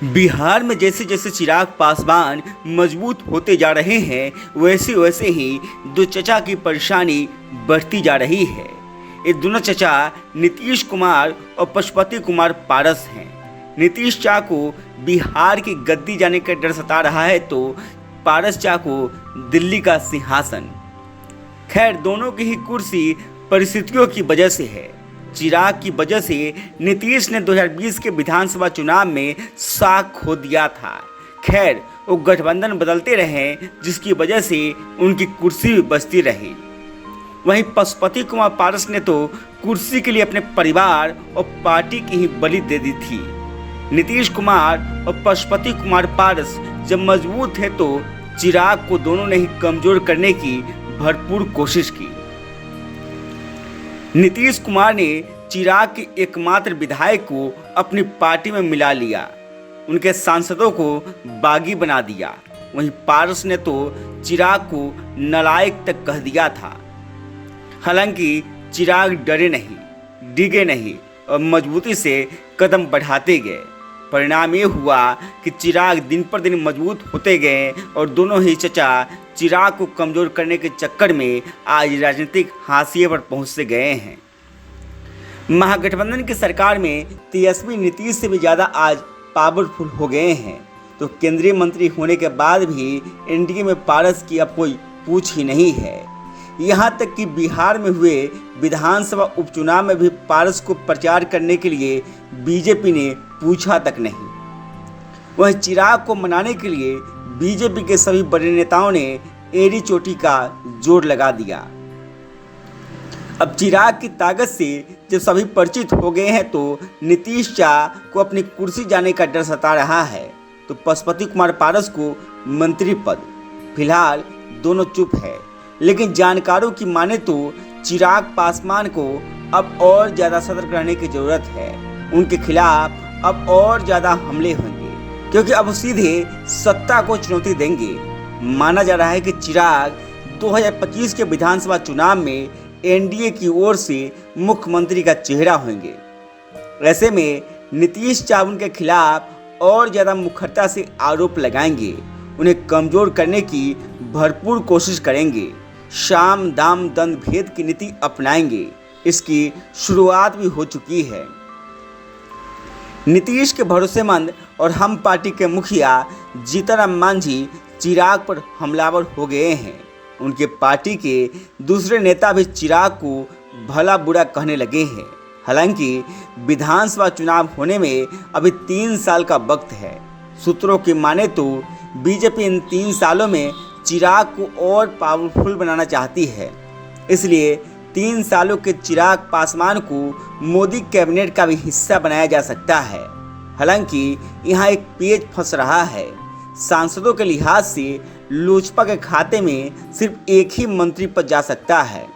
बिहार में जैसे जैसे चिराग पासवान मजबूत होते जा रहे हैं, वैसे वैसे ही दो चचा की परेशानी बढ़ती जा रही है। ये दोनों चचा नीतीश कुमार और पशुपति कुमार पारस हैं। नीतीश चा को बिहार की गद्दी जाने का डर सता रहा है, तो पारस चा को दिल्ली का सिंहासन। खैर, दोनों की ही कुर्सी परिस्थितियों की वजह से है। चिराग की वजह से नीतीश ने 2020 के विधानसभा चुनाव में साख खो दिया था। खैर, वो गठबंधन बदलते रहे, जिसकी वजह से उनकी कुर्सी भी बचती रही। वहीं पशुपति कुमार पारस ने तो कुर्सी के लिए अपने परिवार और पार्टी की ही बलि दे दी थी। नीतीश कुमार और पशुपति कुमार पारस जब मजबूत थे, तो चिराग को दोनों ने ही कमजोर करने की भरपूर कोशिश की। नीतीश कुमार ने चिराग के एकमात्र विधायक को अपनी पार्टी में मिला लिया, उनके सांसदों को बागी बना दिया। वहीं पारस ने तो चिराग को नालायक तक कह दिया था। हालांकि चिराग डरे नहीं, डिगे नहीं और मजबूती से कदम बढ़ाते गए। परिणाम ये हुआ कि चिराग दिन पर दिन मजबूत होते गए और दोनों ही चचा चिराग को कमजोर करने के चक्कर में आज राजनीतिक हाशिए पर पहुंचते गए हैं। महागठबंधन की सरकार में तेजस्वी नीतीश से भी ज़्यादा आज पावरफुल हो गए हैं, तो केंद्रीय मंत्री होने के बाद भी एनडीए में पारस की अब कोई पूछ ही नहीं है। यहाँ तक कि बिहार में हुए विधानसभा उपचुनाव में भी पारस को प्रचार करने के लिए बीजेपी ने पूछा तक नहीं। वह चिराग को मनाने के लिए बीजेपी के सभी बड़े नेताओं ने एड़ी चोटी का जोर लगा दिया। अब चिराग की ताकत से जब सभी परिचित हो गए हैं, तो नीतीश चा को अपनी कुर्सी जाने का डर सता रहा है, तो पशुपति कुमार पारस को मंत्री पद। फिलहाल दोनों चुप है, लेकिन जानकारों की माने तो चिराग पासवान को अब और ज़्यादा सतर्क रहने की ज़रूरत है। उनके खिलाफ अब और ज़्यादा हमले होंगे, क्योंकि अब सीधे सत्ता को चुनौती देंगे। माना जा रहा है कि चिराग 2025 के विधानसभा चुनाव में एनडीए की ओर से मुख्यमंत्री का चेहरा होंगे। ऐसे में नीतीश चा उनके खिलाफ और ज़्यादा मुखरता से आरोप लगाएंगे, उन्हें कमज़ोर करने की भरपूर कोशिश करेंगे, शाम दाम दंड भेद की नीति अपनाएंगे। इसकी शुरुआत भी हो चुकी है। नीतीश के भरोसेमंद और हम पार्टी के मुखिया जीतनराम मांझी चिराग पर हमलावर हो गए हैं। उनके पार्टी के दूसरे नेता भी चिराग को भला बुरा कहने लगे हैं। हालांकि विधानसभा चुनाव होने में अभी 3 साल का वक्त है। सूत्रों की माने तो बीजेपी इन 3 सालों में चिराग को और पावरफुल बनाना चाहती है। इसलिए 3 सालों के चिराग पासवान को मोदी कैबिनेट का भी हिस्सा बनाया जा सकता है। हालांकि यहाँ एक पेच फंस रहा है। सांसदों के लिहाज से लोजपा के खाते में सिर्फ एक ही मंत्री पद जा सकता है।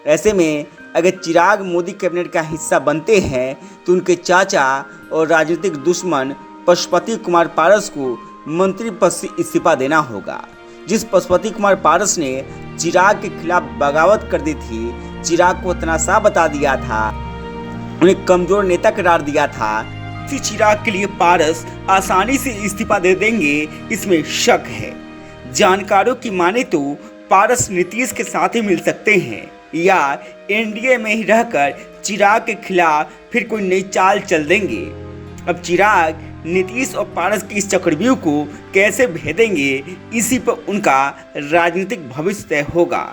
ऐसे में अगर चिराग मोदी कैबिनेट का हिस्सा बनते हैं, तो उनके चाचा और राजनीतिक दुश्मन पशुपति कुमार पारस को मंत्री पद से इस्तीफा देना होगा। जिस पशुपति कुमार पारस ने चिराग के खिलाफ बगावत कर दी थी, चिराग को तनाशा बता दिया था, उन्हें कमजोर नेता करार दिया था, इसी चिराग के लिए पारस आसानी से इस्तीफा दे देंगे, इसमें शक है। जानकारों की माने तो पारस नीतीश के साथ ही मिल सकते हैं, या एनडीए में ही रहकर चिराग के खिलाफ फिर कोई नई चाल चल देंगे। अब चिराग नीतीश और पारस की इस चक्रव्यूह को कैसे भेदेंगे, इसी पर उनका राजनीतिक भविष्य तय होगा।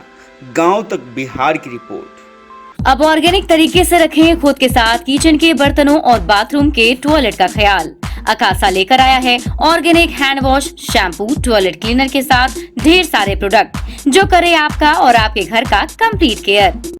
गांव तक बिहार की रिपोर्ट। अब ऑर्गेनिक तरीके से रखें खुद के साथ किचन के बर्तनों और बाथरूम के टॉयलेट का ख्याल। अकासा लेकर आया है organic hand wash, shampoo, toilet cleaner के साथ ढेर सारे प्रोडक्ट जो करे आपका और आपके घर का कंप्लीट केयर।